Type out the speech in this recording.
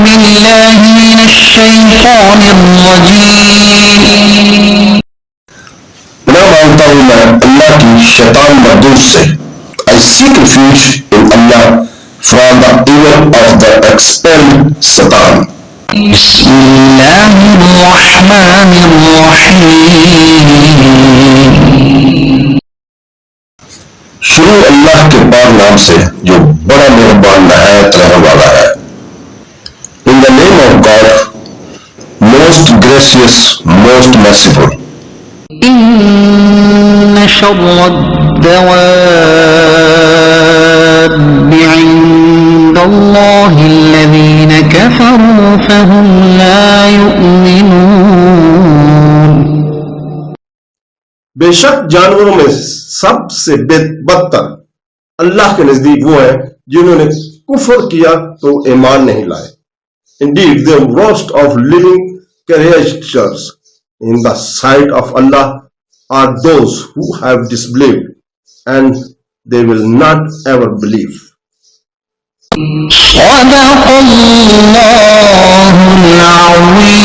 بالله من الشيطان الرجيم پناہ مانگتا ہوں میں اللہ کی شیطان مردود سے. I seek refuge in Allah from the evil of the expelled Satan. بسم الله الرحمن الرحيم شروع اللہ کے پاک نام سے جو بڑا مہربان نہایت رحم والا ہے. In the name of God, most gracious, most merciful. إن شر الدواب عند الله الذين كفروا فهم لا يؤمنون. بے شک جانوروں میں سب سے بدتر اللہ کے نزدیک وہ ہیں جنہوں نے کفر کیا تو ایمان نہیں لائے. Indeed, the worst of living creatures in the sight of Allah are those who have disbelieved, and they will not ever believe. صدق الله العظيم.